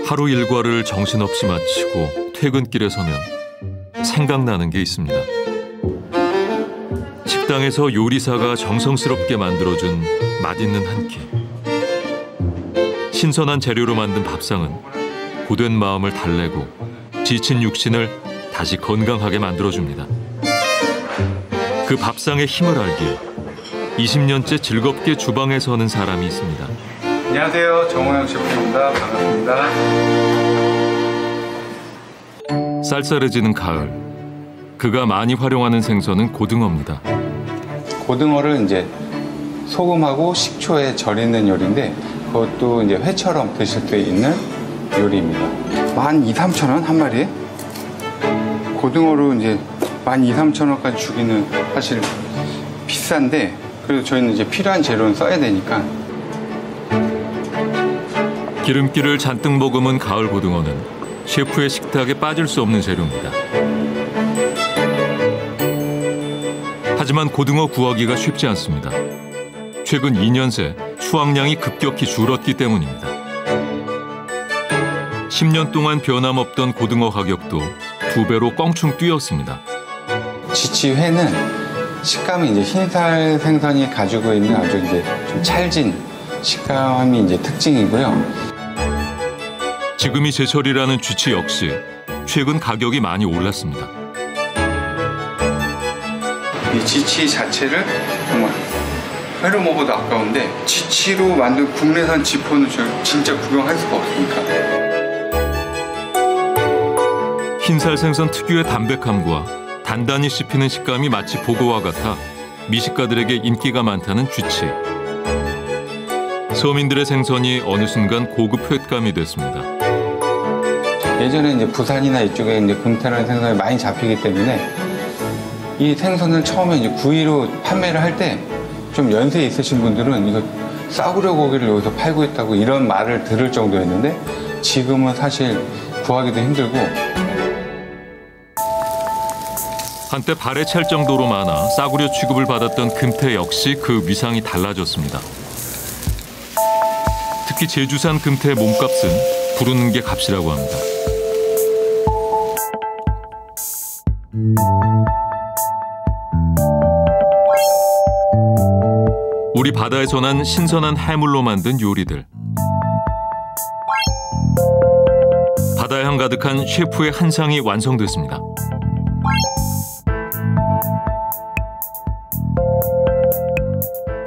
하루 일과를 정신없이 마치고 퇴근길에 서면 생각나는 게 있습니다. 식당에서 요리사가 정성스럽게 만들어준 맛있는 한 끼. 신선한 재료로 만든 밥상은 고된 마음을 달래고 지친 육신을 다시 건강하게 만들어줍니다. 그 밥상의 힘을 알기에 20년째 즐겁게 주방에 서는 사람이 있습니다. 안녕하세요. 정호영 셰프입니다. 반갑습니다. 쌀쌀해지는 가을, 그가 많이 활용하는 생선은 고등어입니다. 고등어를 이제 소금하고 식초에 절이는 요리인데 그것도 이제 회처럼 드실 수 있는 요리입니다. 12,000~13,000원 한 마리에? 고등어로 이제 12,000~13,000원까지 주기는 사실 비싼데 그래도 저희는 이제 필요한 재료는 써야 되니까. 기름기를 잔뜩 머금은 가을 고등어는 셰프의 식탁에 빠질 수 없는 재료입니다. 하지만 고등어 구하기가 쉽지 않습니다. 최근 2년 새 수확량이 급격히 줄었기 때문입니다. 10년 동안 변함없던 고등어 가격도 2배로 껑충 뛰었습니다. 지치회는 식감이 이제 흰살 생선이 가지고 있는 아주 이제 좀 찰진 식감이 이제 특징이고요. 지금이 제철이라는 쥐치 역시 최근 가격이 많이 올랐습니다. 이 지치 자체를 정말 회로 먹어도 아까운데 지치로 만든 국내산 지포는 저 진짜 구경할 수가 없으니까. 흰살 생선 특유의 담백함과 단단히 씹히는 식감이 마치 보고와 같아 미식가들에게 인기가 많다는 쥐치. 서민들의 생선이 어느 순간 고급 횟감이 됐습니다. 예전에 이제 부산이나 이쪽에 이제 금태라는 생선이 많이 잡히기 때문에 이 생선을 처음에 이제 구이로 판매를 할 때 좀 연세 있으신 분들은 이거 싸구려 고기를 여기서 팔고 있다고 이런 말을 들을 정도였는데 지금은 사실 구하기도 힘들고. 한때 발에 찰 정도로 많아 싸구려 취급을 받았던 금태 역시 그 위상이 달라졌습니다. 특히 제주산 금태의 몸값은 부르는 게 값이라고 합니다. 우리 바다에서 난 신선한 해물로 만든 요리들. 바다향 가득한 셰프의 한 상이 완성됐습니다.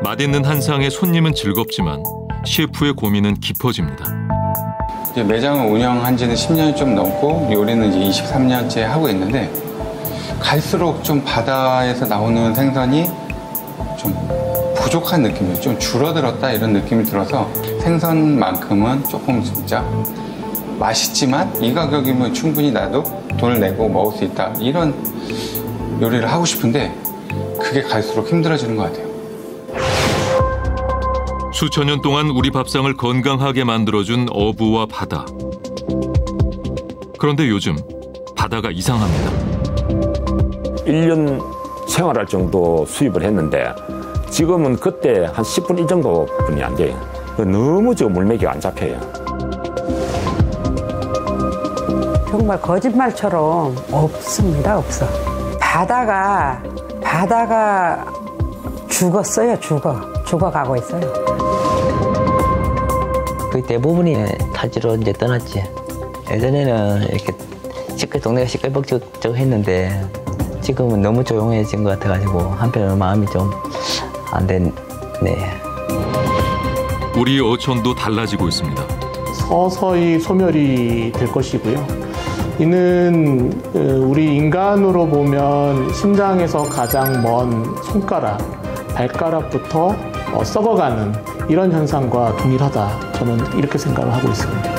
맛있는 한 상에 손님은 즐겁지만 셰프의 고민은 깊어집니다. 이제 매장을 운영한 지는 10년이 좀 넘고 요리는 이제 23년째 하고 있는데 갈수록 좀 바다에서 나오는 생선이 좀 부족한 느낌이에요. 좀 줄어들었다 이런 느낌이 들어서 생선만큼은 조금 진짜 맛있지만 이 가격이면 충분히 나도 돈을 내고 먹을 수 있다 이런 요리를 하고 싶은데 그게 갈수록 힘들어지는 것 같아요. 수천 년 동안 우리 밥상을 건강하게 만들어준 어부와 바다. 그런데 요즘 바다가 이상합니다. 1년 생활할 정도 수입을 했는데 지금은 그때 한 10분 1 정도뿐이 안 돼요. 너무 저 물매기가 안 잡혀요. 정말 거짓말처럼 없습니다. 없어. 바다가 죽었어요. 죽어가고 있어요. 거의 대부분이 타지로 이제 떠났지. 예전에는 이렇게 동네가 시끌벅적했는데 지금은 너무 조용해진 것 같아가지고 한편으로 마음이 좀 안 됐네. 우리 어촌도 달라지고 있습니다. 서서히 소멸이 될 것이고요. 이는 우리 인간으로 보면 심장에서 가장 먼 손가락, 발가락부터 썩어가는 이런 현상과 동일하다. 저는 이렇게 생각을 하고 있습니다.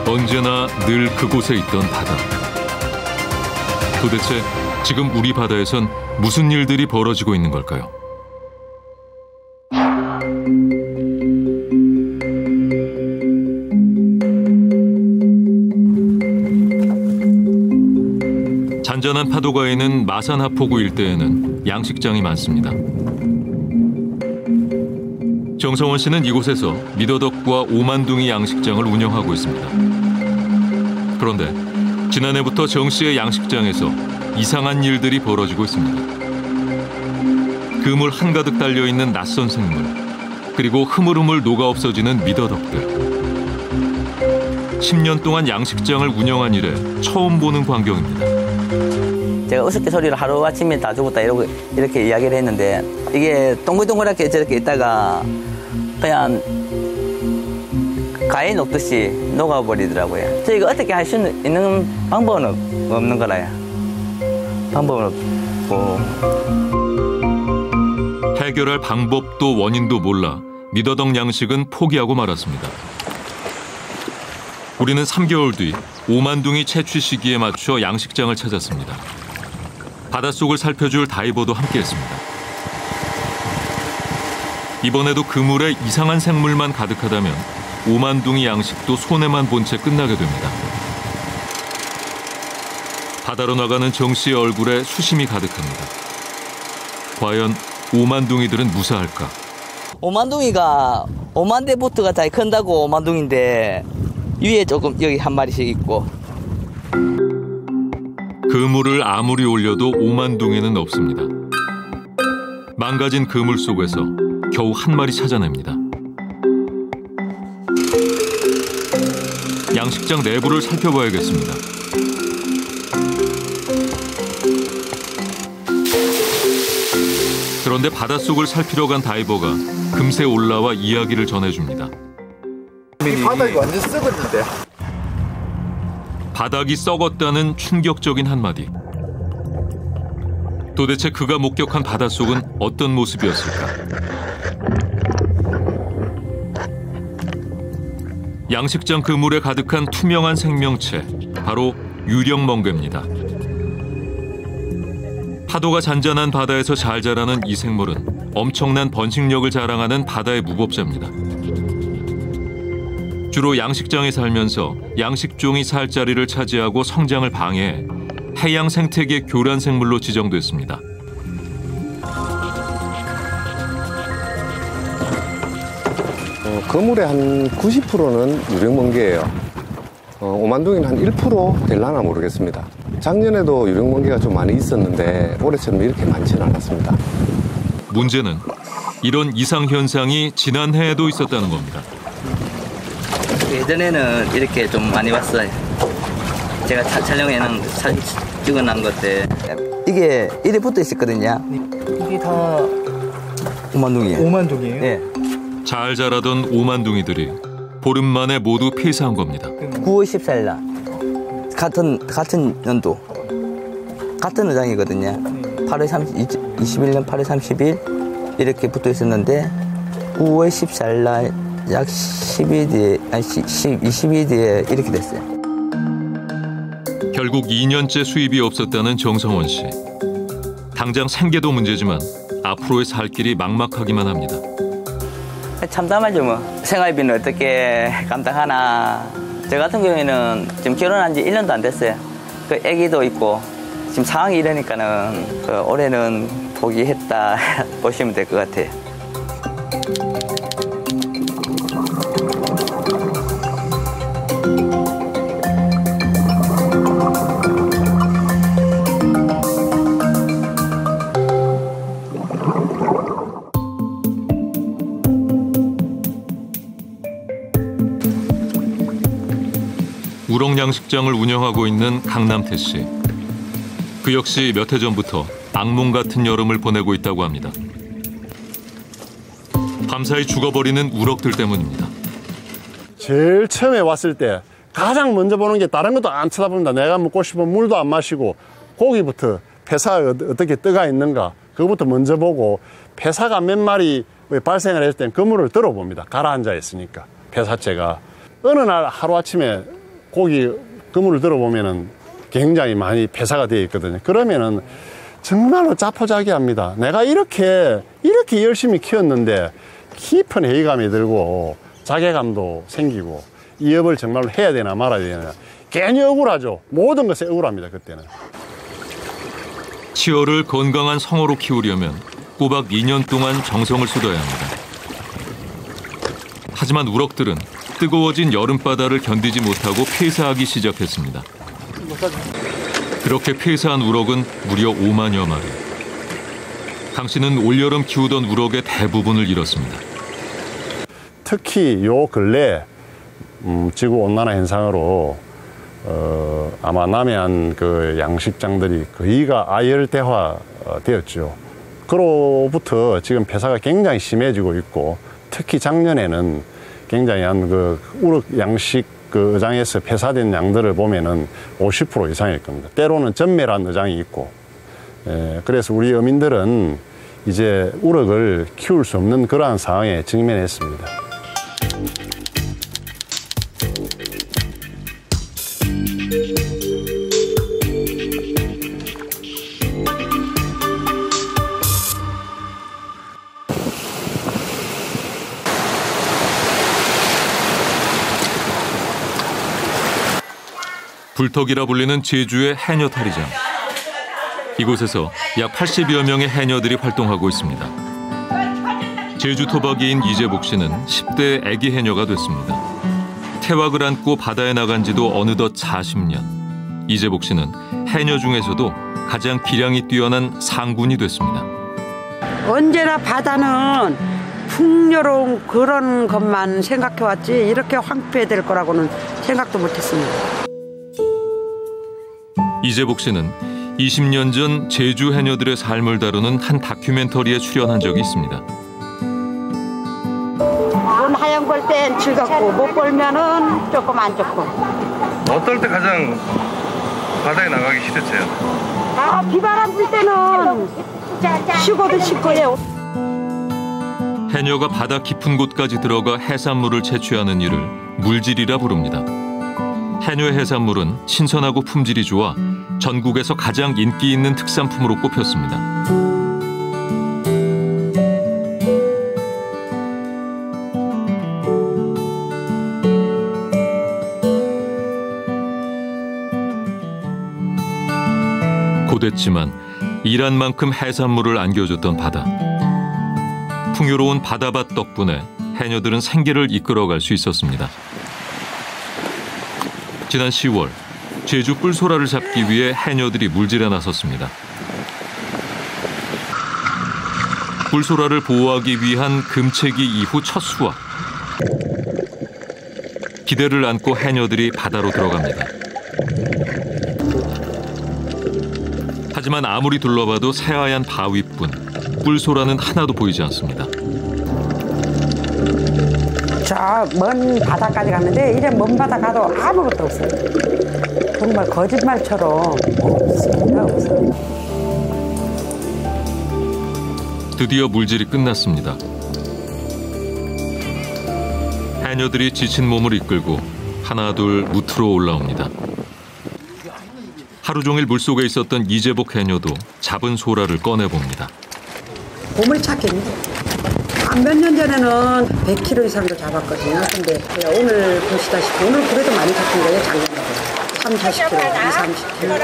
언제나 늘 그곳에 있던 바다. 도대체 지금 우리 바다에선 무슨 일들이 벌어지고 있는 걸까요? 잔잔한 파도가 있는 마산하포구 일대에는 양식장이 많습니다. 정성원 씨는 이곳에서 미더덕과 오만둥이 양식장을 운영하고 있습니다. 그런데 지난해부터 정 씨의 양식장에서 이상한 일들이 벌어지고 있습니다. 그물 한가득 달려있는 낯선 생물, 그리고 흐물흐물 녹아 없어지는 미더덕들. 10년 동안 양식장을 운영한 이래 처음 보는 광경입니다. 제가 우습게 소리를 하루아침에 다 죽었다 이렇게 이야기를 했는데 이게 동글동글하게 저렇게 있다가 그냥 가위 녹듯이 녹아버리더라고요. 저희가 어떻게 할 수 있는 방법은 없는 거라요. 방법은 없고. 해결할 방법도 원인도 몰라 미더덕 양식은 포기하고 말았습니다. 우리는 3개월 뒤 오만둥이 채취 시기에 맞춰 양식장을 찾았습니다. 바닷속을 살펴줄 다이버도 함께했습니다. 이번에도 그물에 이상한 생물만 가득하다면 오만둥이 양식도 손해만 본 채 끝나게 됩니다. 바다로 나가는 정 씨의 얼굴에 수심이 가득합니다. 과연 오만둥이들은 무사할까? 오만둥이가 오만대부터가 잘 큰다고 오만둥인데 위에 조금 여기 한 마리씩 있고. 그물을 아무리 올려도 오만둥이는 없습니다. 망가진 그물 속에서 겨우 한 마리 찾아냅니다. 양식장 내부를 살펴봐야겠습니다. 그런데 바닷속을 살피러 간 다이버가 금세 올라와 이야기를 전해줍니다. 이 바닥이 완전 썩었는데. 바닥이 썩었다는 충격적인 한마디. 도대체 그가 목격한 바닷속은 어떤 모습이었을까? 양식장 그물에 가득한 투명한 생명체, 바로 유령멍게입니다. 파도가 잔잔한 바다에서 잘 자라는 이 생물은 엄청난 번식력을 자랑하는 바다의 무법자입니다. 주로 양식장에 살면서 양식종이 살 자리를 차지하고 성장을 방해해 해양 생태계 교란 생물로 지정됐습니다. 그물의 한 90%는 유령멍게예요. 오만둥이는 한 1% 될라나 모르겠습니다. 작년에도 유령멍게가 좀 많이 있었는데 올해처럼 이렇게 많지는 않았습니다. 문제는 이런 이상 현상이 지난해에도 있었다는 겁니다. 예전에는 이렇게 좀 많이 왔어요. 제가 촬영해놓은 사진 찍어놓은 것들. 이게 이래 붙어 있었거든요. 이게 다 오만둥이에요. 오만둥이에요? 네. 잘 자라던 오만둥이들이 보름 만에 모두 폐사한 겁니다. 9월 14일 날 같은 연도 같은 의장이거든요. 21년 8월 30일 이렇게 붙어 있었는데 9월 14일 날 약 10일 뒤에, 아니 20일 뒤에 이렇게 됐어요. 결국 2년째 수입이 없었다는 정성원 씨. 당장 생계도 문제지만 앞으로의 살 길이 막막하기만 합니다. 참담하죠 뭐. 생활비는 어떻게 감당하나. 저 같은 경우에는 지금 결혼한 지 1년도 안 됐어요. 그 아기도 있고 지금 상황이 이러니까는 올해는 포기했다 보시면 될 것 같아요. 우럭양식장을 운영하고 있는 강남태 씨. 그 역시 몇 해 전부터 악몽 같은 여름을 보내고 있다고 합니다. 밤사이 죽어버리는 우럭들 때문입니다. 제일 처음에 왔을 때 가장 먼저 보는 게 다른 것도 안 쳐다봅니다. 내가 먹고 싶은 물도 안 마시고 고기부터 폐사가 어떻게 떠가 있는가 그거부터 먼저 보고 폐사가 몇 마리 발생을 했을 땐 그물을 들어봅니다. 가라앉아 있으니까 폐사체가. 어느 날 하루아침에 고기 그물을 들어보면은 굉장히 많이 폐사가 되어 있거든요. 그러면은 정말로 자포자기합니다. 내가 이렇게 열심히 키웠는데 깊은 회의감이 들고 자괴감도 생기고 이 업을 정말로 해야 되나 말아야 되나 괜히 억울하죠. 모든 것에 억울합니다. 그때는. 치어를 건강한 성어로 키우려면 꼬박 2년 동안 정성을 쏟아야 합니다. 하지만 우럭들은 뜨거워진 여름바다를 견디지 못하고 폐사하기 시작했습니다. 그렇게 폐사한 우럭은 무려 5만여 마리. 당시는 올여름 키우던 우럭의 대부분을 잃었습니다. 특히 요 근래 지구온난화 현상으로 아마 남해안 그 양식장들이 거의가 아열대화 되었죠. 그로부터 지금 폐사가 굉장히 심해지고 있고, 특히 작년에는 굉장히 한 그 우럭 양식 그 어장에서 폐사된 양들을 보면은 50% 이상일 겁니다. 때로는 전멸한 어장이 있고, 그래서 우리 어민들은 이제 우럭을 키울 수 없는 그러한 상황에 직면했습니다. 불턱이라 불리는 제주의 해녀 탈의장. 이곳에서 약 80여 명의 해녀들이 활동하고 있습니다. 제주 토박이인 이재복 씨는 10대 아기 해녀가 됐습니다. 태왁을 안고 바다에 나간 지도 어느덧 40년. 이재복 씨는 해녀 중에서도 가장 기량이 뛰어난 상군이 됐습니다. 언제나 바다는 풍요로운 그런 것만 생각해왔지 이렇게 황폐될 거라고는 생각도 못했습니다. 이재복 씨는 20년 전 제주 해녀들의 삶을 다루는 한 다큐멘터리에 출연한 적이 있습니다. 눈 하얀 볼 땐 즐겁고 못 볼면은 조금 안 좋고. 어떨 때 가장 바다에 나가기 싫었어요? 비바람 불 때는 쉬고도 싶고요. 해녀가 바다 깊은 곳까지 들어가 해산물을 채취하는 일을 물질이라 부릅니다. 해녀 해산물은 신선하고 품질이 좋아 전국에서 가장 인기 있는 특산품으로 꼽혔습니다. 고됐지만 일한 만큼 해산물을 안겨줬던 바다. 풍요로운 바다밭 덕분에 해녀들은 생계를 이끌어갈 수 있었습니다. 지난 10월 제주 뿔소라를 잡기 위해 해녀들이 물질에 나섰습니다. 뿔소라를 보호하기 위한 금채기 이후 첫 수확. 기대를 안고 해녀들이 바다로 들어갑니다. 하지만 아무리 둘러봐도 새하얀 바위뿐 뿔소라는 하나도 보이지 않습니다. 저 먼 바다까지 갔는데 이제 먼 바다 가도 아무것도 없어요. 정말 거짓말처럼 없습니다. 없어요. 드디어 물질이 끝났습니다. 해녀들이 지친 몸을 이끌고 하나둘 무트로 올라옵니다. 하루 종일 물속에 있었던 이재복 해녀도 잡은 소라를 꺼내봅니다. 보물찾기입니다. 몇 년 전에는 100kg 이상도 잡았거든요. 근데 오늘 보시다시피 오늘 그래도 많이 잡힌 거예요. 작년에 30, 40kg, 20, 30kg.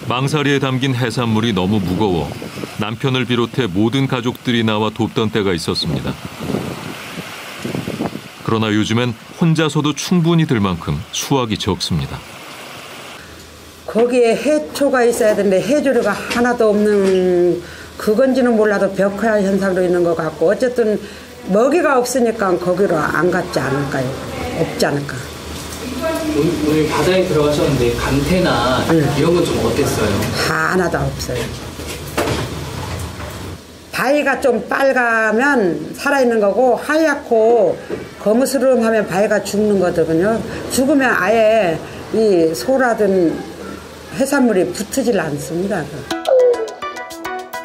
망사리에 담긴 해산물이 너무 무거워 남편을 비롯해 모든 가족들이 나와 돕던 때가 있었습니다. 그러나 요즘엔 혼자서도 충분히 들 만큼 수확이 적습니다. 거기에 해초가 있어야 되는데 해조류가 하나도 없는 그건지는 몰라도 벽화 현상도 있는 것 같고 어쨌든 먹이가 없으니까 거기로 안 갔지 않을까요? 없지 않을까. 오늘 바다에 들어가셨는데 감태나 이런 건 좀 어땠어요? 하나도 없어요. 바위가 좀 빨가면 살아있는 거고 하얗고 거무스름하면 바위가 죽는 거거든요. 죽으면 아예 이 소라든 해산물이 붙지를 않습니다.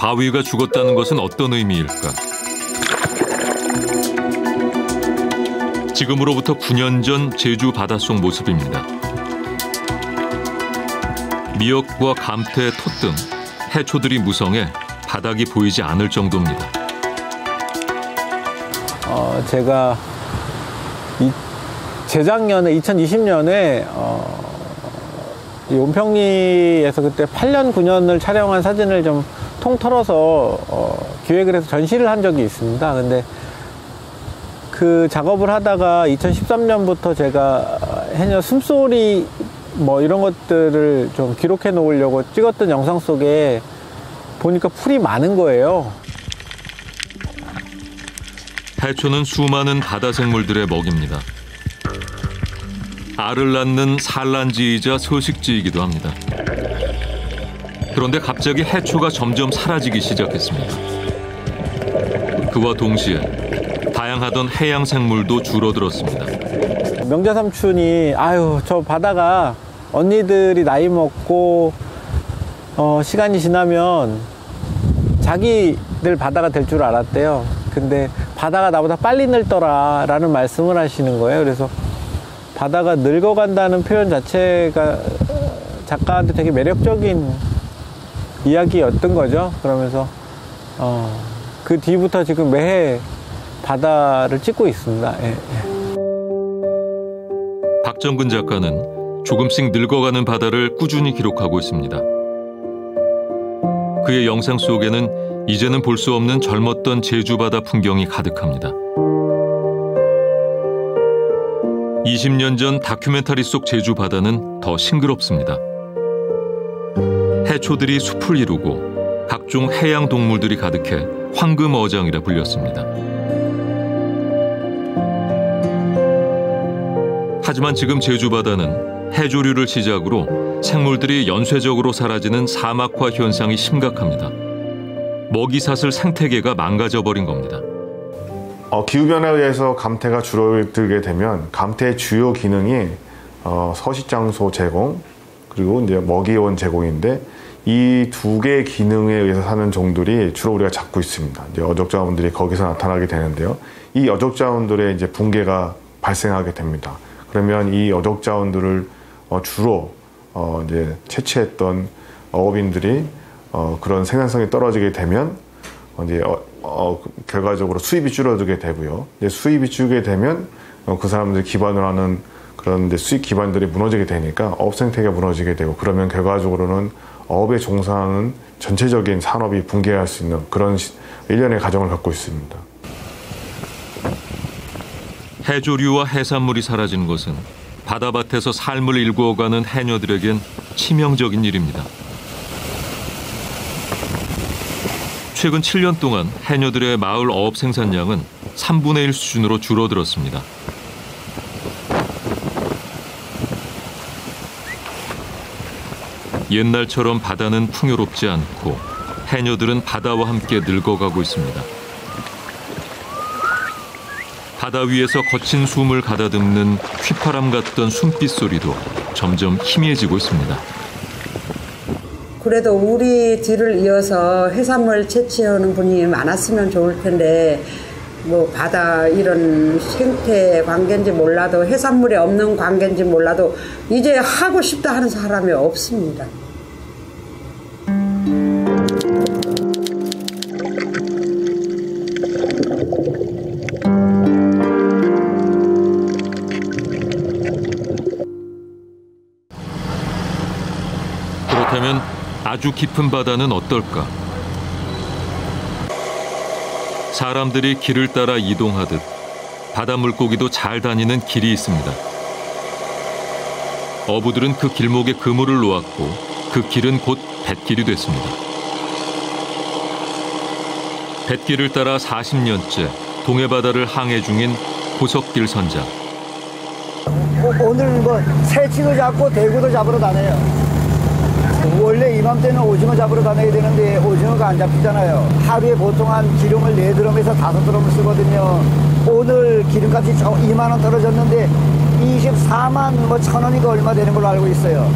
바위가 죽었다는 것은 어떤 의미일까? 지금으로부터 9년 전 제주 바닷속 모습입니다. 미역과 감태, 톳 등 해초들이 무성해 바닥이 보이지 않을 정도입니다. 제가 재작년에 2020년에 용평리에서 그때 8년, 9년을 촬영한 사진을 좀 통틀어서 기획을 해서 전시를 한 적이 있습니다. 근데 그 작업을 하다가 2013년부터 제가 해녀 숨소리 뭐 이런 것들을 좀 기록해 놓으려고 찍었던 영상 속에 보니까 풀이 많은 거예요. 해초는 수많은 바다 생물들의 먹입니다. 알을 낳는 산란지이자 서식지이기도 합니다. 그런데 갑자기 해초가 점점 사라지기 시작했습니다. 그와 동시에 다양하던 해양 생물도 줄어들었습니다. 명자 삼촌이 아유 저 바다가 언니들이 나이 먹고 시간이 지나면 자기들 바다가 될 줄 알았대요. 근데 바다가 나보다 빨리 늙더라 라는 말씀을 하시는 거예요. 그래서 바다가 늙어간다는 표현 자체가 작가한테 되게 매력적인 이야기였던 거죠. 그러면서 그 뒤부터 지금 매해 바다를 찍고 있습니다. 예, 예. 박정근 작가는 조금씩 늙어가는 바다를 꾸준히 기록하고 있습니다. 그의 영상 속에는 이제는 볼 수 없는 젊었던 제주바다 풍경이 가득합니다. 20년 전 다큐멘터리 속 제주바다는 더 싱그럽습니다. 해초들이 숲을 이루고 각종 해양 동물들이 가득해 황금어장이라 불렸습니다. 하지만 지금 제주바다는 해조류를 시작으로 생물들이 연쇄적으로 사라지는 사막화 현상이 심각합니다. 먹이사슬 생태계가 망가져버린 겁니다. 기후변화에 의해서 감태가 줄어들게 되면 감태의 주요 기능이 서식장소 제공 그리고 이제 먹이원 제공인데 이 두 개의 기능에 의해서 사는 종들이 주로 우리가 잡고 있습니다. 이제 어족자원들이 거기서 나타나게 되는데요. 이 어족자원들의 이제 붕괴가 발생하게 됩니다. 그러면 이 어족자원들을 주로 이제 채취했던 어업인들이 그런 생산성이 떨어지게 되면 이제 결과적으로 수입이 줄어들게 되고요. 이제 수입이 줄게 되면 그 사람들이 기반으로 하는 그런 이제 수익 기반들이 무너지게 되니까 어업 생태계가 무너지게 되고 그러면 결과적으로는 어업에 종사하는 전체적인 산업이 붕괴할 수 있는 그런 일련의 과정을 갖고 있습니다. 해조류와 해산물이 사라지는 것은 바다밭에서 삶을 일구어가는 해녀들에겐 치명적인 일입니다. 최근 7년 동안 해녀들의 마을 어업 생산량은 3분의 1 수준으로 줄어들었습니다. 옛날처럼 바다는 풍요롭지 않고 해녀들은 바다와 함께 늙어가고 있습니다. 바다 위에서 거친 숨을 가다듬는 휘파람 같던 숨빛 소리도 점점 희미해지고 있습니다. 그래도 우리 뒤를 이어서 해산물 채취하는 분이 많았으면 좋을 텐데 뭐 바다 이런 생태 관계인지 몰라도 해산물이 없는 관계인지 몰라도 이제 하고 싶다 하는 사람이 없습니다. 그렇다면 아주 깊은 바다는 어떨까? 사람들이 길을 따라 이동하듯 바다 물고기도 잘 다니는 길이 있습니다. 어부들은 그 길목에 그물을 놓았고 그 길은 곧 뱃길이 됐습니다. 뱃길을 따라 40년째 동해바다를 항해 중인 고석길 선장. 오늘 뭐 새치도 잡고 대구도 잡으러 다녀요. 원래 이맘때는 오징어 잡으러 다녀야 되는데 오징어가 안 잡히잖아요. 하루에 보통 한 기름을 4드럼에서 5드럼을 쓰거든요. 오늘 기름값이 2만 원 떨어졌는데 24만 뭐 1,000원이가 얼마 되는 걸로 알고 있어요.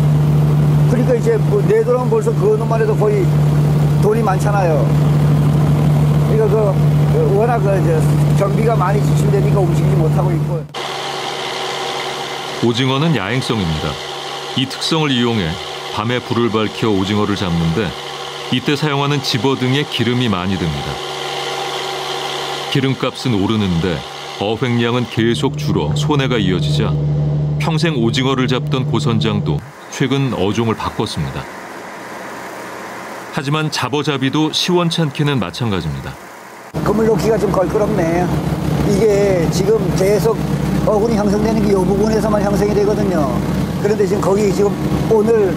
그러니까 이제 뭐 4드럼 벌써 그것만 해도 거의 돈이 많잖아요. 그러니까 워낙 경비가 많이 지출되니까 움직이지 못하고 있고. 오징어는 야행성입니다. 이 특성을 이용해 밤에 불을 밝혀 오징어를 잡는데 이때 사용하는 집어 등에 기름이 많이 듭니다. 기름값은 오르는데 어획량은 계속 줄어 손해가 이어지자 평생 오징어를 잡던 고 선장도 최근 어종을 바꿨습니다. 하지만 잡어잡이도 시원찮기는 마찬가지입니다. 그물 놓기가 좀 걸끄럽네. 이게 지금 계속 어군이 형성되는 게 이 부분에서만 형성이 되거든요. 그런데 지금 거기 지금 오늘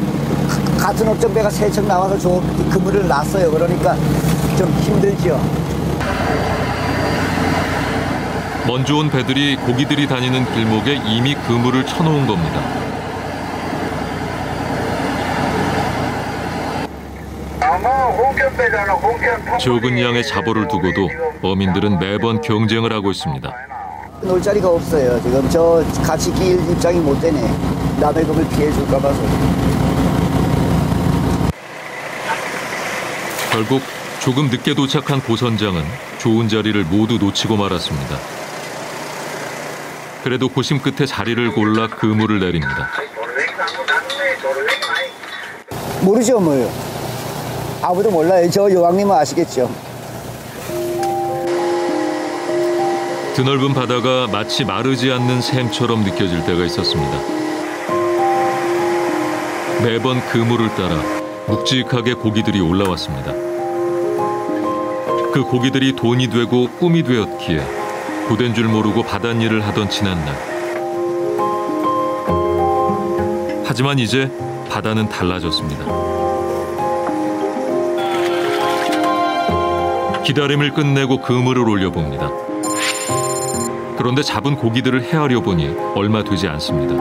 같은 업종배가 3척 나와서 그물을 놨어요. 그러니까 좀 힘들죠. 먼저 온 배들이 고기들이 다니는 길목에 이미 그물을 쳐놓은 겁니다. 적은 양의 자보를 두고도 어민들은 매번 경쟁을 하고 있습니다. 놀 자리가 없어요. 지금 저 같이 끼일 입장이 못 되네. 남의 금을 피해 줄까 봐서. 결국 조금 늦게 도착한 고 선장은 좋은 자리를 모두 놓치고 말았습니다. 그래도 고심 끝에 자리를 골라 그물을 내립니다. 모르죠, 뭐요. 아무도 몰라요. 저 여왕님은 아시겠죠. 드넓은 바다가 마치 마르지 않는 샘처럼 느껴질 때가 있었습니다. 매번 그물을 따라 묵직하게 고기들이 올라왔습니다. 그 고기들이 돈이 되고 꿈이 되었기에 고된 줄 모르고 바닷일을 하던 지난날. 하지만 이제 바다는 달라졌습니다. 기다림을 끝내고 그물을 올려봅니다. 그런데 잡은 고기들을 헤아려 보니 얼마 되지 않습니다.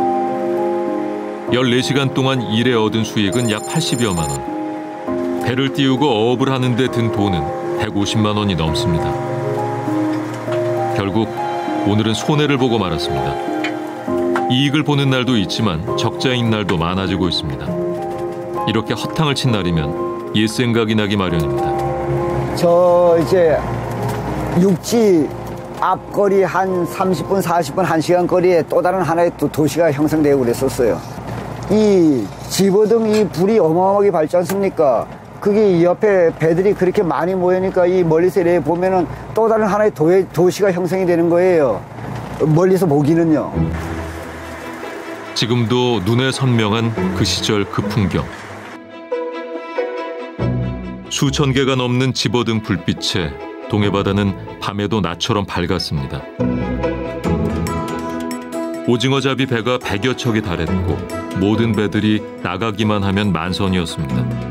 14시간 동안 일에 얻은 수익은 약 80여만 원. 배를 띄우고 어업을 하는 데 든 돈은 150만 원이 넘습니다. 결국 오늘은 손해를 보고 말았습니다. 이익을 보는 날도 있지만 적자인 날도 많아지고 있습니다. 이렇게 허탕을 친 날이면 옛 생각이 나기 마련입니다. 저 이제 육지 앞거리 한 30분, 40분, 1시간 거리에 또 다른 하나의 도시가 형성되고 그랬었어요. 이 집어등 이 불이 어마어마하게 밝지 않습니까? 그게 이 옆에 배들이 그렇게 많이 모이니까 이 멀리서 이렇게 보면은 또 다른 하나의 도시가 형성이 되는 거예요. 멀리서 보기는요. 지금도 눈에 선명한 그 시절 그 풍경. 수천 개가 넘는 집어등 불빛에 동해바다는 밤에도 낮처럼 밝았습니다. 오징어잡이 배가 100여 척이 달했고 모든 배들이 나가기만 하면 만선이었습니다.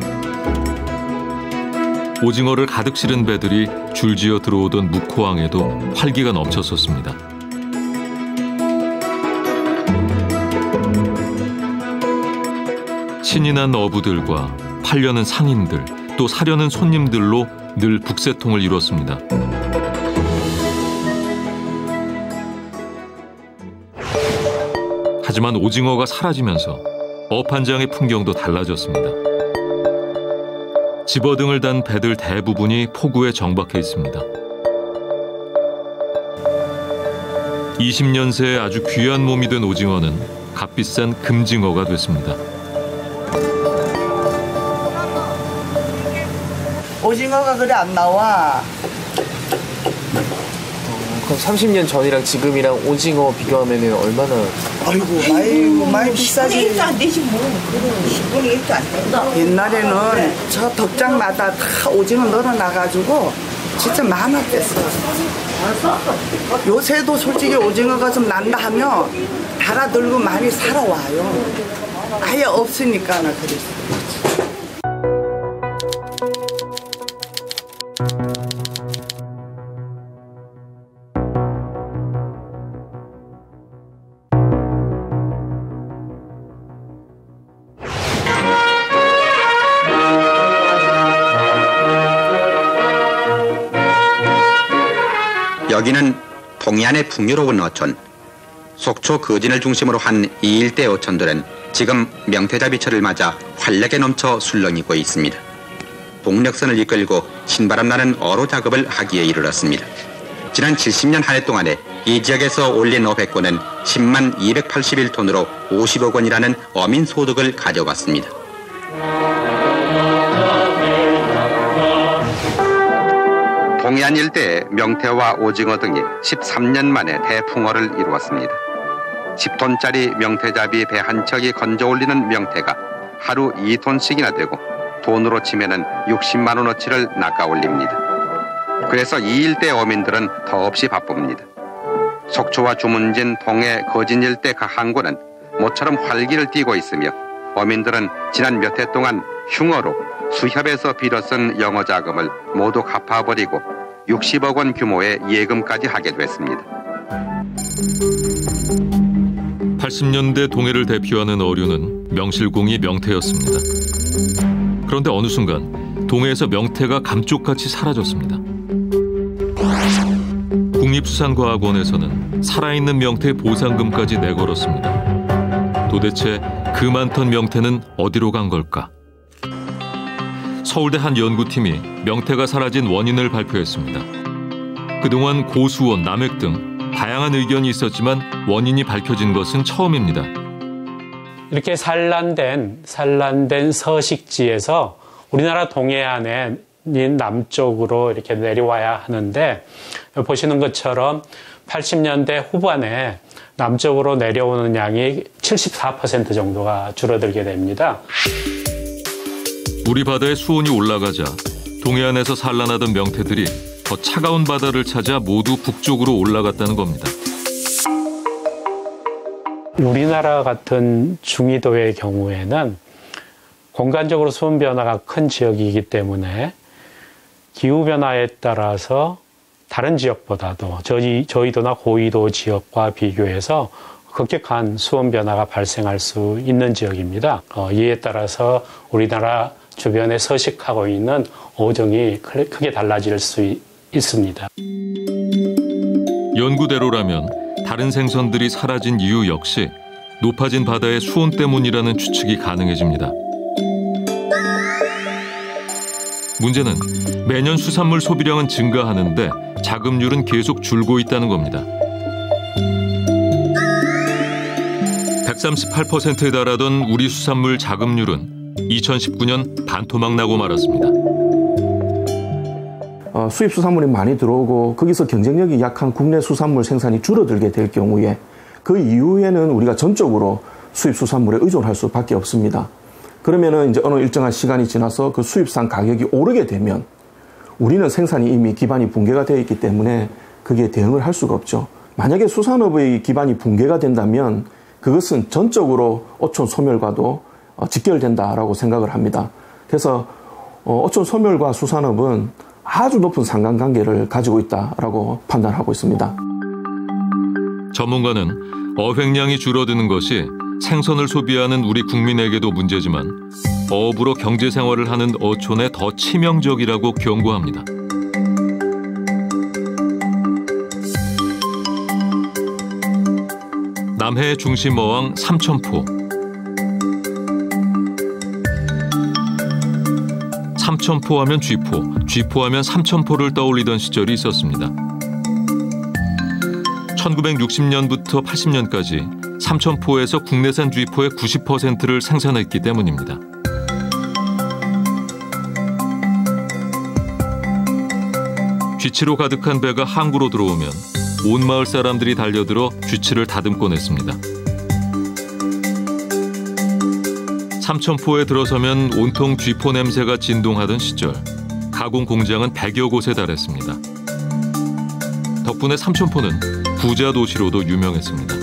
오징어를 가득 실은 배들이 줄지어 들어오던 묵호항에도 활기가 넘쳤었습니다. 신이 난 어부들과 팔려는 상인들, 또 사려는 손님들로 늘 북새통을 이뤘습니다. 하지만 오징어가 사라지면서 어판장의 풍경도 달라졌습니다. 집어등을 단 배들 대부분이 포구에 정박해 있습니다. 20년 새에 아주 귀한 몸이 된 오징어는 값비싼 금징어가 됐습니다. 오징어가 그래 안 나와. 그럼 30년 전이랑 지금이랑 오징어 비교하면은 얼마나? 아이고 많이 비싸지. 1도 안 되지 뭐. 10분의 1도 안 된다. 옛날에는 저 덕장마다 다 오징어 늘어나가지고 진짜 많았댔어. 요새도 솔직히 오징어가 좀 난다 하면 달아들고 많이 살아와요. 아예 없으니까 나 그랬어. 여기는 동해안의 풍요로운 어촌. 속초 거진을 중심으로 한 이 일대 어촌들은 지금 명태잡이철을 맞아 활력에 넘쳐 술렁이고 있습니다. 동력선을 이끌고 신바람 나는 어로 작업을 하기에 이르렀습니다. 지난 70년 한 해 동안에 이 지역에서 올린 어백권은 10만 281톤으로 50억 원이라는 어민 소득을 가져왔습니다. 동해안 일대에 명태와 오징어 등이 13년 만에 대풍어를 이루었습니다. 10톤짜리 명태잡이 배 한 척이 건져 올리는 명태가 하루 2톤씩이나 되고 돈으로 치면은 60만 원어치를 낚아 올립니다. 그래서 이 일대 어민들은 더없이 바쁩니다. 속초와 주문진, 동해, 거진 일대 각 항구는 모처럼 활기를 띠고 있으며 어민들은 지난 몇 해 동안 흉어로 수협에서 빌어 쓴 영어 자금을 모두 갚아버리고 60억 원 규모의 예금까지 하게 됐습니다. 80년대 동해를 대표하는 어류는 명실공히 명태였습니다. 그런데 어느 순간 동해에서 명태가 감쪽같이 사라졌습니다. 국립수산과학원에서는 살아있는 명태 보상금까지 내걸었습니다. 도대체 그 많던 명태는 어디로 간 걸까? 서울대 한 연구팀이 명태가 사라진 원인을 발표했습니다. 그동안 고수원, 남획 등 다양한 의견이 있었지만 원인이 밝혀진 것은 처음입니다. 이렇게 산란된 서식지에서 우리나라 동해안에 남쪽으로 이렇게 내려와야 하는데 보시는 것처럼 80년대 후반에 남쪽으로 내려오는 양이 74% 정도가 줄어들게 됩니다. 우리 바다의 수온이 올라가자 동해안에서 산란하던 명태들이 더 차가운 바다를 찾아 모두 북쪽으로 올라갔다는 겁니다. 우리나라 같은 중위도의 경우에는 공간적으로 수온 변화가 큰 지역이기 때문에 기후변화에 따라서 다른 지역보다도 저희도나 고위도 지역과 비교해서 급격한 수온 변화가 발생할 수 있는 지역입니다. 이에 따라서 우리나라 주변에 서식하고 있는 어종이 크게 달라질 수 있습니다. 연구대로라면 다른 생선들이 사라진 이유 역시 높아진 바다의 수온 때문이라는 추측이 가능해집니다. 문제는 매년 수산물 소비량은 증가하는데 자급률은 계속 줄고 있다는 겁니다. 138%에 달하던 우리 수산물 자급률은 2019년 반토막 나고 말았습니다. 수입 수산물이 많이 들어오고 거기서 경쟁력이 약한 국내 수산물 생산이 줄어들게 될 경우에 그 이후에는 우리가 전적으로 수입 수산물에 의존할 수밖에 없습니다. 그러면은 이제 어느 일정한 시간이 지나서 그 수입산 가격이 오르게 되면 우리는 생산이 이미 기반이 붕괴가 되어 있기 때문에 그게 대응을 할 수가 없죠. 만약에 수산업의 기반이 붕괴가 된다면 그것은 전적으로 어촌 소멸과도 직결된다라고 생각을 합니다. 그래서 어촌 소멸과 수산업은 아주 높은 상관관계를 가지고 있다라고 판단하고 있습니다. 전문가는 어획량이 줄어드는 것이 생선을 소비하는 우리 국민에게도 문제지만 어업으로 경제생활을 하는 어촌에 더 치명적이라고 경고합니다. 남해의 중심 어항 삼천포. 삼천포 하면 쥐포, 쥐포 하면 삼천포를 떠올리던 시절이 있었습니다. 1960년부터 80년까지 삼천포에서 국내산 쥐포의 90%를 생산했기 때문입니다. 쥐치로 가득한 배가 항구로 들어오면 온 마을 사람들이 달려들어 쥐치를 다듬곤 했습니다. 삼천포에 들어서면 온통 쥐포 냄새가 진동하던 시절 가공 공장은 100여 곳에 달했습니다. 덕분에 삼천포는 부자 도시로도 유명했습니다.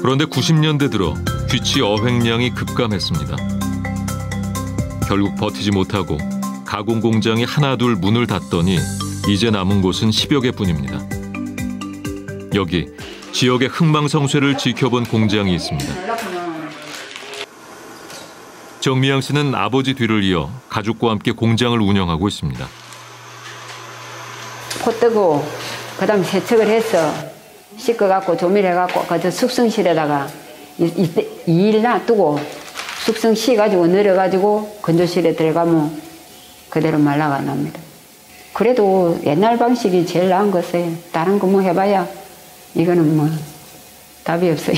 그런데 90년대 들어 쥐치 어획량이 급감했습니다. 결국 버티지 못하고 가공 공장이 하나둘 문을 닫더니 이제 남은 곳은 10여 개뿐입니다. 여기 지역의 흥망성쇠를 지켜본 공장이 있습니다. 정미양 씨는 아버지 뒤를 이어 가족과 함께 공장을 운영하고 있습니다. 포 뜨고 그다음 세척을 해서 씻어갖고 조밀해갖고 그 숙성실에다가 2일 놔두고 숙성 씻어가지고 내려가지고 건조실에 들어가면 그대로 말라가 납니다. 그래도 옛날 방식이 제일 나은 것이에요. 다른 거 뭐 해봐야 이거는 뭐 답이 없어요.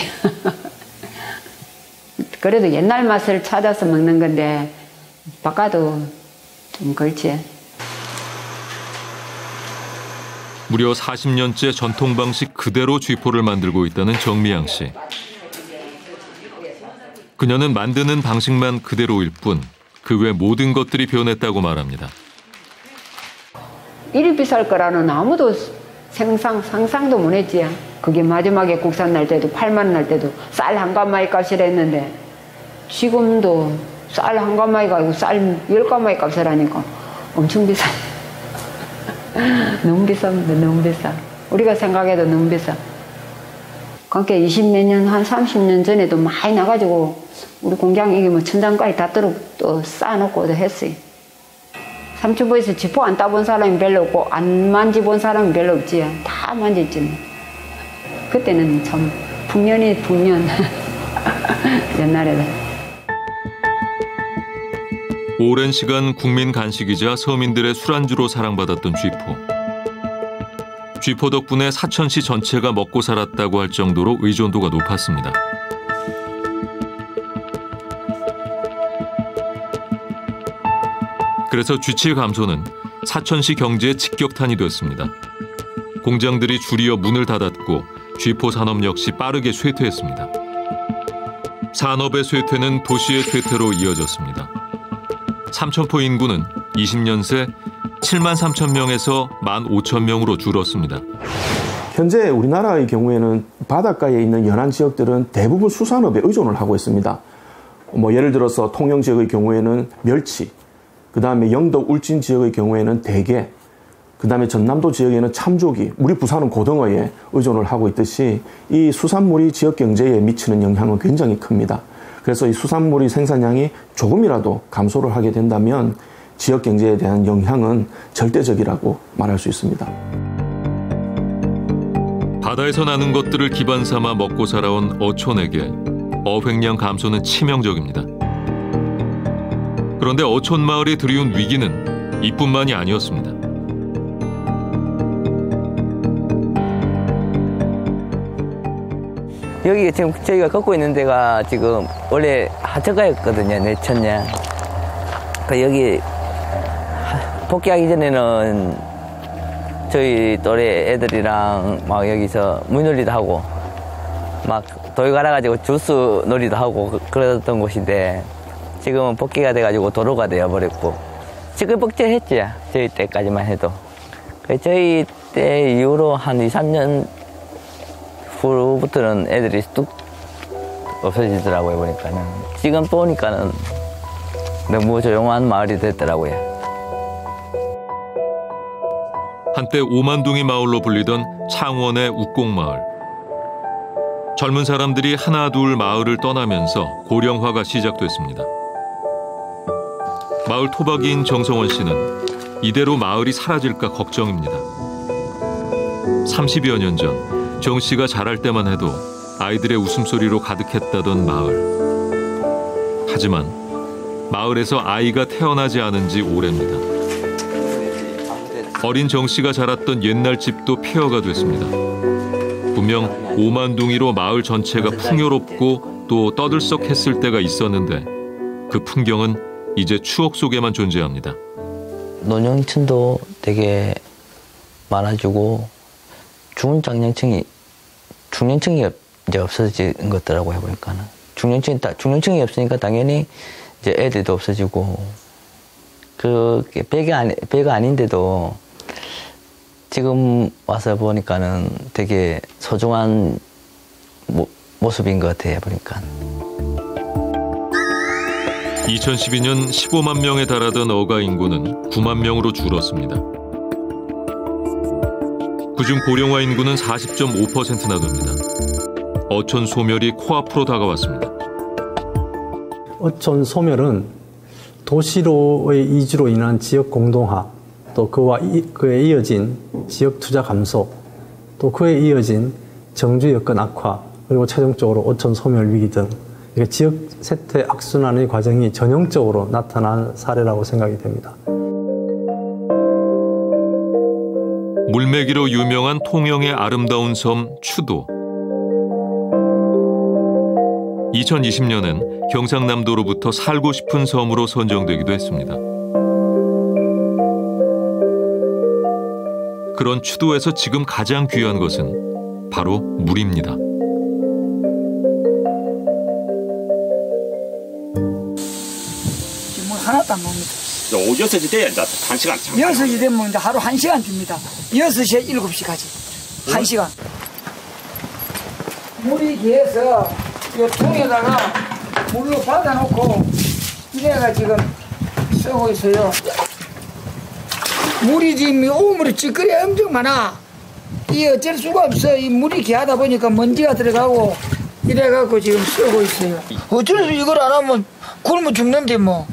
그래도 옛날 맛을 찾아서 먹는 건데 바꿔도 좀 그렇지. 무려 40년째 전통 방식 그대로 쥐포를 만들고 있다는 정미양 씨. 그녀는 만드는 방식만 그대로일 뿐 그 외 모든 것들이 변했다고 말합니다. 이리 비쌀 거라는 아무도 상상도 못 했지. 그게 마지막에 국산 날 때도 8만 원 날 때도 쌀 한 가마이 값이라 했는데 지금도 쌀 한 가마이가 아니고 쌀 10가마이 값을 하니까 엄청 비싸. 너무 비쌉니다. 너무 비싸. 우리가 생각해도 너무 비싸. 그러니까 20몇 년, 한 30년 전에도 많이 나가지고 우리 공장 이게 뭐 천장까지 다 또 쌓아놓고도 했어요. 삼천포에서 지포 안 따본 사람이 별로 없고 안 만져본 사람이 별로 없지. 다 만졌지. 그때는 참 풍년 옛날에는. 오랜 시간 국민 간식이자 서민들의 술안주로 사랑받았던 쥐포. 쥐포 덕분에 사천시 전체가 먹고 살았다고 할 정도로 의존도가 높았습니다. 그래서 쥐치 감소는 사천시 경제의 직격탄이 됐습니다. 공장들이 줄이어 문을 닫았고 쥐포 산업 역시 빠르게 쇠퇴했습니다. 산업의 쇠퇴는 도시의 쇠퇴로 이어졌습니다. 삼천포 인구는 20년 새 7만 3천 명에서 1만 5천 명으로 줄었습니다. 현재 우리나라의 경우에는 바닷가에 있는 연안 지역들은 대부분 수산업에 의존을 하고 있습니다. 예를 들어서 통영 지역의 경우에는 멸치, 그 다음에 영덕 울진 지역의 경우에는 대게, 그 다음에 전남도 지역에는 참조기, 우리 부산은 고등어에 의존을 하고 있듯이 이 수산물이 지역 경제에 미치는 영향은 굉장히 큽니다. 그래서 이 수산물의 생산량이 조금이라도 감소를 하게 된다면 지역 경제에 대한 영향은 절대적이라고 말할 수 있습니다. 바다에서 나는 것들을 기반 삼아 먹고 살아온 어촌에게 어획량 감소는 치명적입니다. 그런데 어촌 마을이 들이운 위기는 이뿐만이 아니었습니다. 여기 지금 저희가 걷고 있는 데가 지금 원래 하천가였거든요. 내천년. 여기 복귀하기 전에는 저희 또래 애들이랑 막 여기서 물놀이도 하고 막 돌 갈아가지고 주스 놀이도 하고 그러던 곳인데 지금은 복귀가 돼가지고 도로가 되어버렸고 시끌벅적했지. 저희 때까지만 해도. 저희 때 이후로 한 2, 3년 후부터는 애들이 뚝 없어지더라고요. 보니까는 지금 보니까는 너무 조용한 마을이 됐더라고요. 한때 오만둥이 마을로 불리던 창원의 욱곡마을. 젊은 사람들이 하나 둘 마을을 떠나면서 고령화가 시작됐습니다. 마을 토박이인 정성원 씨는 이대로 마을이 사라질까 걱정입니다. 30여 년 전 정 씨가 자랄 때만 해도 아이들의 웃음소리로 가득했다던 마을. 하지만 마을에서 아이가 태어나지 않은 지 오래입니다. 어린 정 씨가 자랐던 옛날 집도 폐허가 됐습니다. 분명 오만둥이로 마을 전체가 풍요롭고 또 떠들썩했을 때가 있었는데 그 풍경은 이제 추억 속에만 존재합니다. 노년층도 되게 많아지고 중년층이 이제 없어진 것더라고요. 해보니까는 중년층이 없으니까 당연히 이제 애들도 없어지고 그게 배가 아닌데도 지금 와서 보니까는 되게 소중한 모습인 것 같아요. 보니까. 2012년 15만 명에 달하던 어가 인구는 9만 명으로 줄었습니다. 그중 고령화 인구는 40.5%나 됩니다. 어촌 소멸이 코앞으로 다가왔습니다. 어촌 소멸은 도시로의 이주로 인한 지역 공동화, 또 그에 이어진 지역 투자 감소, 또 그에 이어진 정주 여건 악화, 그리고 최종적으로 어촌 소멸 위기 등 지역 쇠퇴 악순환의 과정이 전형적으로 나타난 사례라고 생각이 됩니다. 물매기로 유명한 통영의 아름다운 섬 추도. 2020년엔 경상남도로부터 살고 싶은 섬으로 선정되기도 했습니다. 그런 추도에서 지금 가장 귀한 것은 바로 물입니다. 물 하나도 안 봅니다. 오후 6시 돼야 이제 1시간 참. 6시 되면 이제 하루 1시간 줍니다. 6시에 7시까지 1시간. 물이 기해서 이 통에다가 물로 받아놓고 이래가 지금 쓰고 있어요. 물이 지금 오물이 찌꺼리 엄청 많아. 이 어쩔 수가 없어. 이 물이 귀하다 보니까 먼지가 들어가고 이래갖고 지금 쓰고 있어요. 어쩔 수 이걸 안 하면 굶어 죽는데 뭐.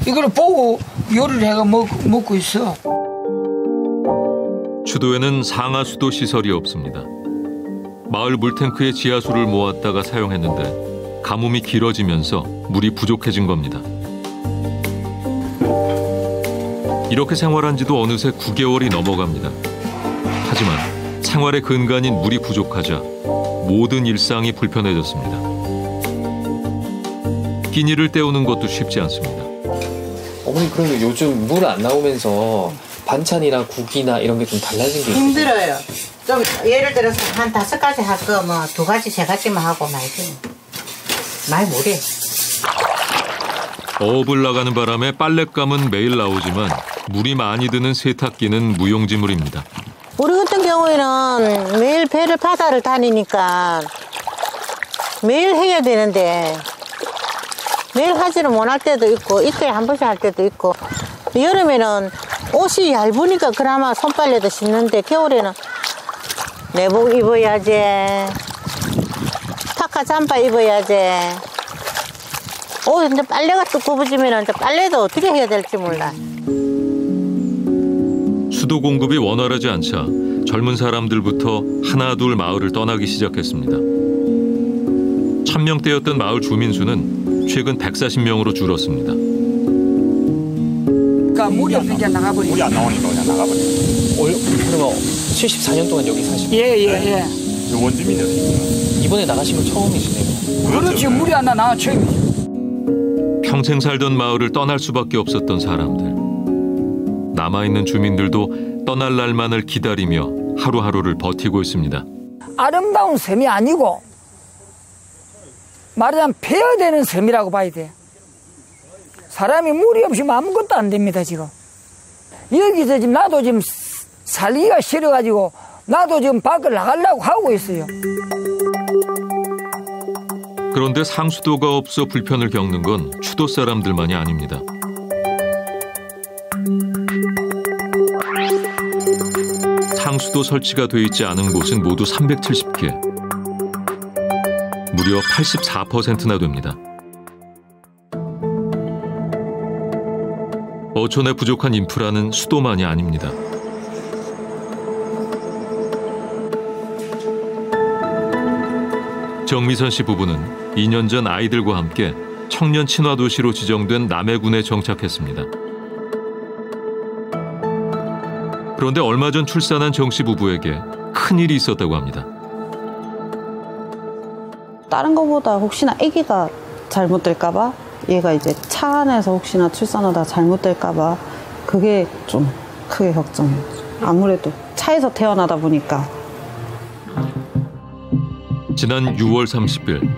이걸 보고 요리를 해가 먹고 있어. 추도에는 상하수도 시설이 없습니다. 마을 물탱크에 지하수를 모았다가 사용했는데 가뭄이 길어지면서 물이 부족해진 겁니다. 이렇게 생활한 지도 어느새 9개월이 넘어갑니다. 하지만 생활의 근간인 물이 부족하자 모든 일상이 불편해졌습니다. 끼니를 때우는 것도 쉽지 않습니다. 어머니 그러면 요즘 물 안 나오면서 반찬이나 국이나 이런 게 좀 달라진 게 있어요? 힘들어요. 좀 예를 들어서 한 5가지 할 거 뭐 2가지, 3가지만 하고 말지. 많이 못해. 어업을 나가는 바람에 빨랫감은 매일 나오지만 물이 많이 드는 세탁기는 무용지물입니다. 우리 같은 경우에는 매일 배를 바다를 다니니까 매일 해야 되는데 매일 하지는 못할 때도 있고 이틀에 한 번씩 할 때도 있고 여름에는 옷이 얇으니까 그나마 손빨래도 씻는데 겨울에는 내복 입어야지 파카 잠바 입어야지 이제 빨래가 또 굽어지면 이제 빨래도 어떻게 해야 될지 몰라. 수도 공급이 원활하지 않자 젊은 사람들부터 하나둘 마을을 떠나기 시작했습니다. 1000명대였던 마을 주민 수는 최근 140명으로 줄었습니다. 그러니까 물이 없으니까 나가버리고. 물이 안 나오니까 그냥 나가버리고. 그러면 74년 동안 여기 사시고? 예. 원주민이었어요. 이번에 나가신 건 처음이시네요. 그렇지. 물이 안 나와 처음이죠. 평생 살던 마을을 떠날 수밖에 없었던 사람들. 남아있는 주민들도 떠날 날만을 기다리며 하루하루를 버티고 있습니다. 아름다운 섬이 아니고 말하자면 폐허되는 섬이라고 봐야 돼. 사람이 물이 없으면 아무것도 안 됩니다 지금. 여기서 지금 나도 지금 살기가 싫어가지고 나도 지금 밖을 나가려고 하고 있어요. 그런데 상수도가 없어 불편을 겪는 건 추도 사람들만이 아닙니다. 상수도 설치가 돼 있지 않은 곳은 모두 370개. 무려 84%나 됩니다. 어촌에 부족한 인프라는 수도만이 아닙니다. 정미선 씨 부부는 2년 전 아이들과 함께 청년 친화도시로 지정된 남해군에 정착했습니다. 그런데 얼마 전 출산한 정 씨 부부에게 큰일이 있었다고 합니다. 다른 것보다 혹시나 아기가 잘못될까 봐 얘가 이제 차 안에서 혹시나 출산하다 잘못될까 봐 그게 좀 크게 걱정이에요. 아무래도 차에서 태어나다 보니까. 지난 6월 30일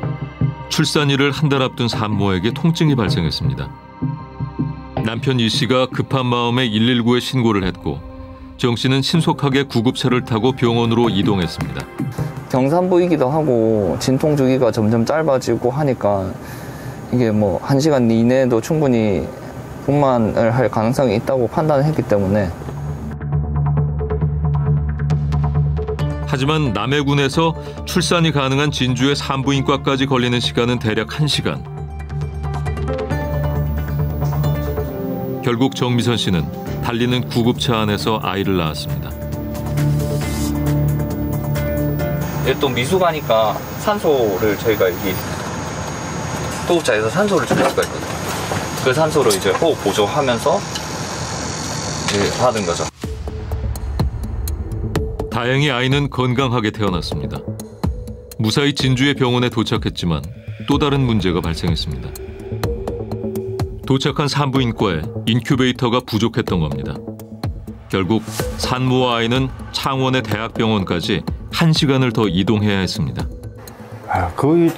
출산일을 한 달 앞둔 산모에게 통증이 발생했습니다. 남편 이 씨가 급한 마음에 119에 신고를 했고 정 씨는 신속하게 구급차를 타고 병원으로 이동했습니다. 경산부이기도 하고 진통 주기가 점점 짧아지고 하니까 이게 뭐 1시간 이내에도 충분히 분만을 할 가능성이 있다고 판단했기 때문에. 하지만 남해군에서 출산이 가능한 진주의 산부인과까지 걸리는 시간은 대략 1시간. 결국 정미선 씨는 달리는 구급차 안에서 아이를 낳았습니다. 또 미숙하니까 산소를 저희가 여기 호흡자에서 산소를 줄일 수가 있거든요. 그 산소를 이제 호흡 보조하면서 받은 거죠. 다행히 아이는 건강하게 태어났습니다. 무사히 진주의 병원에 도착했지만 또 다른 문제가 발생했습니다. 도착한 산부인과에 인큐베이터가 부족했던 겁니다. 결국 산모와 아이는 창원의 대학병원까지 1시간을 더 이동해야 했습니다.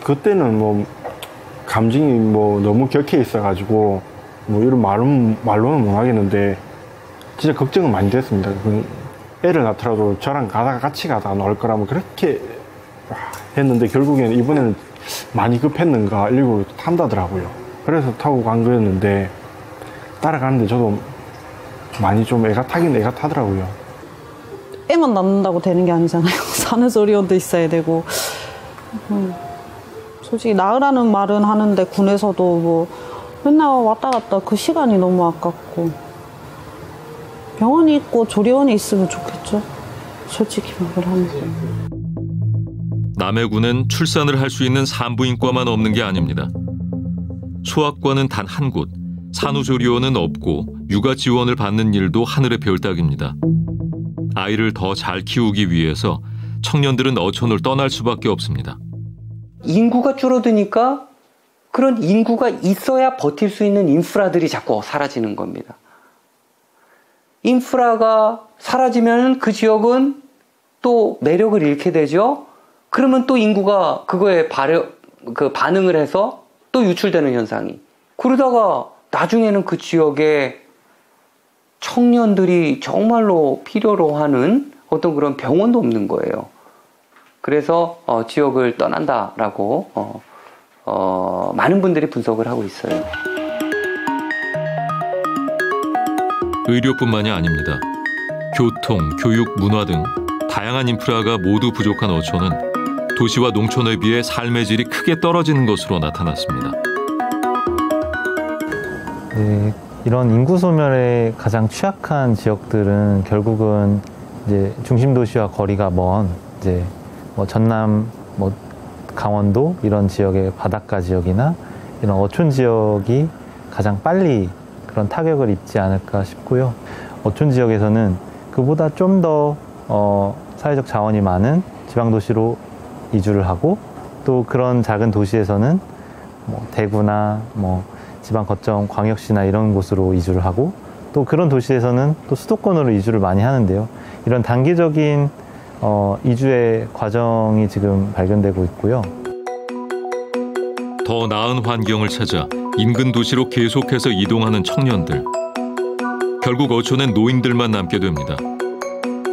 그때는 뭐 감정이 뭐 너무 격해 있어가지고 뭐 이런 말로는 못 하겠는데 진짜 걱정은 많이 됐습니다. 애를 낳더라도 저랑 같이 가다 놀 거라면 그렇게 했는데 결국에는 이번에는 많이 급했는가 119를 탄다더라고요. 그래서 타고 간 거였는데 따라가는데 저도 많이 좀 애가 타더라고요. 애만 낳는다고 되는 게 아니잖아요. 사는 소리원도 있어야 되고. 솔직히 낳으라는 말은 하는데 군에서도 뭐 맨날 왔다 갔다 그 시간이 너무 아깝고 병원이 있고 조리원이 있으면 좋겠죠. 솔직히 말을 하면. 남해군엔 출산을 할 수 있는 산부인과만 없는 게 아닙니다. 소아과는 단 한 곳, 산후조리원은 없고 육아 지원을 받는 일도 하늘의 별 따기입니다. 아이를 더 잘 키우기 위해서 청년들은 어촌을 떠날 수밖에 없습니다. 인구가 줄어드니까 그런 인구가 있어야 버틸 수 있는 인프라들이 자꾸 사라지는 겁니다. 인프라가 사라지면 그 지역은 또 매력을 잃게 되죠. 그러면 또 인구가 그거에 반응을 해서 또 유출되는 현상이. 그러다가 나중에는 그 지역에 청년들이 정말로 필요로 하는 어떤 그런 병원도 없는 거예요. 그래서 지역을 떠난다라고 많은 분들이 분석을 하고 있어요. 의료뿐만이 아닙니다. 교통, 교육, 문화 등 다양한 인프라가 모두 부족한 어촌은 도시와 농촌에 비해 삶의 질이 크게 떨어지는 것으로 나타났습니다. 네, 이런 인구 소멸에 가장 취약한 지역들은 결국은 이제 중심 도시와 거리가 먼 이제 뭐 전남, 뭐 강원도 이런 지역의 바닷가 지역이나 이런 어촌 지역이 가장 빨리 그런 타격을 입지 않을까 싶고요. 어촌 지역에서는 그보다 좀 더 사회적 자원이 많은 지방 도시로 이주를 하고 또 그런 작은 도시에서는 뭐 대구나 뭐 지방 거점 광역시나 이런 곳으로 이주를 하고 또 그런 도시에서는 또 수도권으로 이주를 많이 하는데요. 이런 단기적인 이주의 과정이 지금 발견되고 있고요. 더 나은 환경을 찾아 인근 도시로 계속해서 이동하는 청년들. 결국 어촌엔 노인들만 남게 됩니다.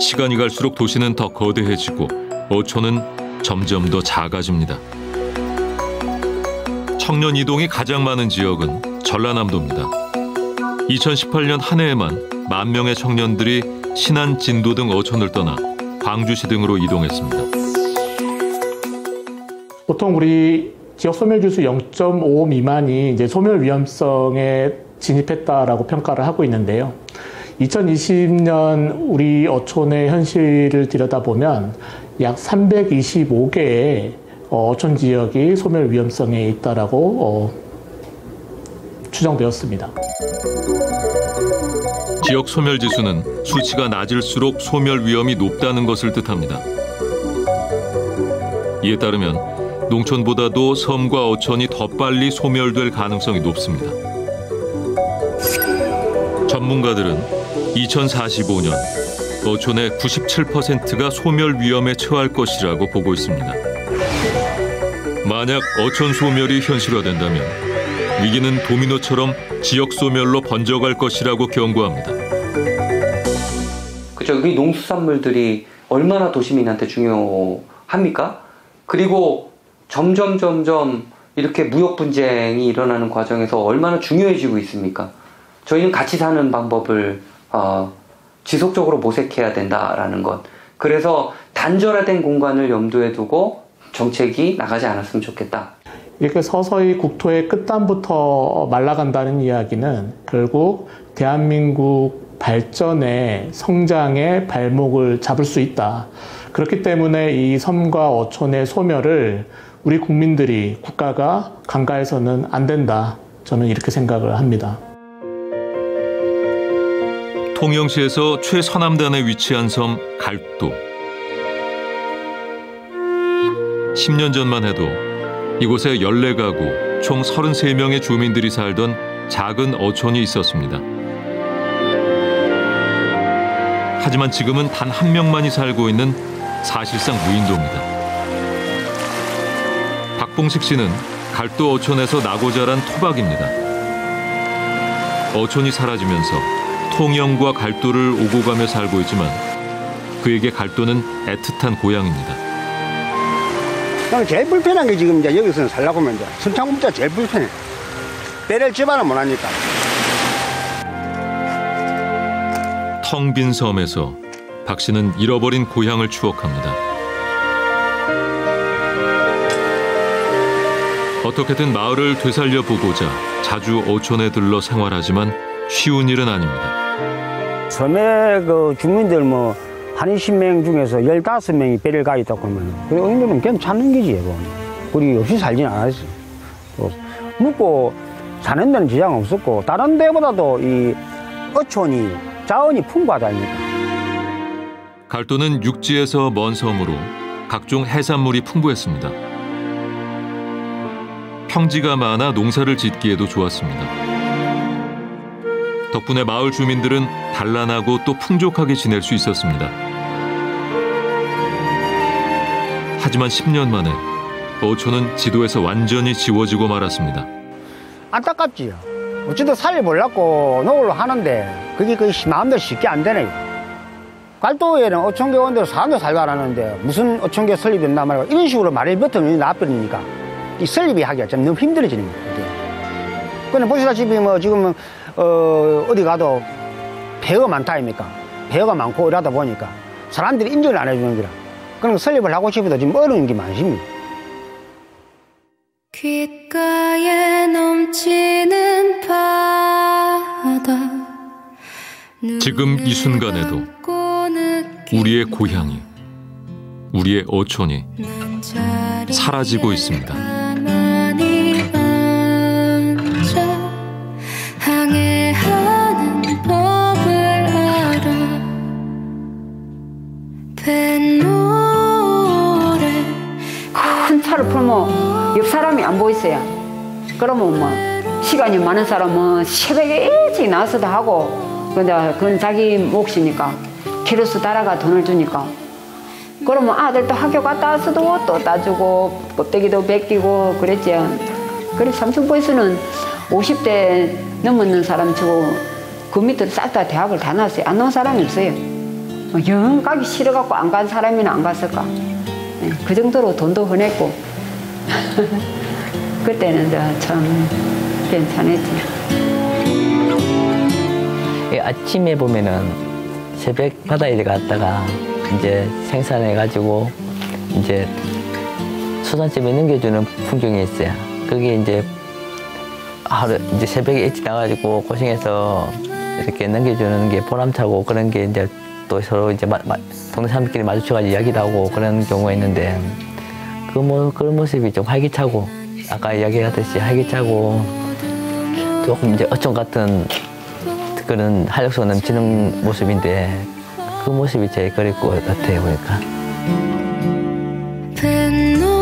시간이 갈수록 도시는 더 거대해지고 어촌은 점점 더 작아집니다. 청년 이동이 가장 많은 지역은 전라남도입니다. 2018년 한 해에만 10,000명의 청년들이 신안, 진도 등 어촌을 떠나 광주시 등으로 이동했습니다. 보통 우리 지역 소멸 지수 0.5 미만이 이제 소멸 위험성에 진입했다라고 평가를 하고 있는데요. 2020년 우리 어촌의 현실을 들여다보면 약 325개의 어촌 지역이 소멸 위험성에 있다라고 추정되었습니다. 지역 소멸 지수는 수치가 낮을수록 소멸 위험이 높다는 것을 뜻합니다. 이에 따르면 농촌보다도 섬과 어촌이 더 빨리 소멸될 가능성이 높습니다. 전문가들은 2045년 어촌의 97%가 소멸 위험에 처할 것이라고 보고 있습니다. 만약 어촌 소멸이 현실화된다면 위기는 도미노처럼 지역 소멸로 번져갈 것이라고 경고합니다. 그죠? 이 농수산물들이 얼마나 도시민한테 중요합니까? 그리고 점점 이렇게 무역 분쟁이 일어나는 과정에서 얼마나 중요해지고 있습니까? 저희는 같이 사는 방법을 지속적으로 모색해야 된다라는 것. 그래서 단절화된 공간을 염두에 두고 정책이 나가지 않았으면 좋겠다. 이렇게 서서히 국토의 끝단부터 말라간다는 이야기는 결국 대한민국 발전의 성장의 발목을 잡을 수 있다. 그렇기 때문에 이 섬과 어촌의 소멸을 우리 국민들이, 국가가 간과해서는 안 된다. 저는 이렇게 생각을 합니다. 통영시에서 최서남단에 위치한 섬 갈도. 10년 전만 해도 이곳에 14가구, 총 33명의 주민들이 살던 작은 어촌이 있었습니다. 하지만 지금은 단 한 명만이 살고 있는 사실상 무인도입니다. 박봉식 씨는 갈도 어촌에서 나고 자란 토박입니다. 어촌이 사라지면서 통영과 갈도를 오고 가며 살고 있지만 그에게 갈도는 애틋한 고향입니다. 나는 제일 불편한 게 지금 이제 여기서는 살려고 하면 이제 순창군부터 제일 불편해. 배를 집안을 못 하니까. 텅 빈 섬에서 박 씨는 잃어버린 고향을 추억합니다. 어떻게든 마을을 되살려 보고자 자주 어촌에 들러 생활하지만 쉬운 일은 아닙니다. 섬에 그 주민들 뭐 한 20명 중에서 15명이 배를 가 있다고 하면 그 어린이들은 괜찮은 거지. 우리 없이 살진 않았어. 묵고 사는 데는 지장 없었고 다른 데보다도 이 어촌이 자원이 풍부하다니까. 갈도는 육지에서 먼 섬으로 각종 해산물이 풍부했습니다. 평지가 많아 농사를 짓기에도 좋았습니다. 덕분에 마을 주민들은 단란하고 또 풍족하게 지낼 수 있었습니다. 하지만 10년 만에 어촌은 지도에서 완전히 지워지고 말았습니다. 안타깝지요. 어쨌든 살려보려고 노력을 하는데 그게 마음대로 쉽게 안 되네요. 갈도에는 어촌계 원대로 사람도 살고 하는데 무슨 어촌계 설립된단 말이야. 이런 식으로 말을 뱉으면 나버리니까 이 설립이 하기가 좀 너무 힘들어지는 거예요. 근데 보시다시피 뭐 지금 어디 가도 배가 많다 아닙니까? 배가 많고 이러다 보니까 사람들이 인정을 안 해주는 거라. 그러니까 설립을 하고 싶어도 지금 어려운 게 많습니다. 귓가에 넘치는 바다 지금 이 순간에도 우리의 고향이, 우리의 어촌이 사라지고 있습니다. 항해하는 법을 알아 뱃노래 큰 차를 풀면 옆 사람이 안 보이세요. 그러면 뭐 시간이 많은 사람은 새벽에 일찍 나와서도 하고 근데 그건 자기 몫이니까 키로수 따라가 돈을 주니까 그러면 아들도 학교 갔다 와서도 또 따주고 껍데기도 벗기고 그랬죠. 그래서 삼성보에서는 50대 넘는 사람 치고 그 밑으로 싹 다 대학을 다 나왔어요. 안 나온 사람이 없어요. 영 가기 싫어갖고 안 간 사람이나 안 갔을까. 그 정도로 돈도 흔했고 그때는 참 괜찮았지. 아침에 보면은 새벽 바다에 갔다가 이제 생산해가지고 이제 수산집에 넘겨주는 풍경이 있어요. 그게 이제 하루 이제 새벽에 일찍 나가지고 고생해서 이렇게 넘겨주는 게 보람차고 그런 게 이제 또 서로 이제 동네 사람들끼리 마주쳐가지고 이야기도 하고 그런 경우가 있는데 그런 모습이 좀 활기차고 아까 이야기하듯이 활기차고 조금 이제 어촌 같은 그런 활력소가 넘치는 모습인데 그 모습이 제일 그립 것 같아요 보니까. 뱃노래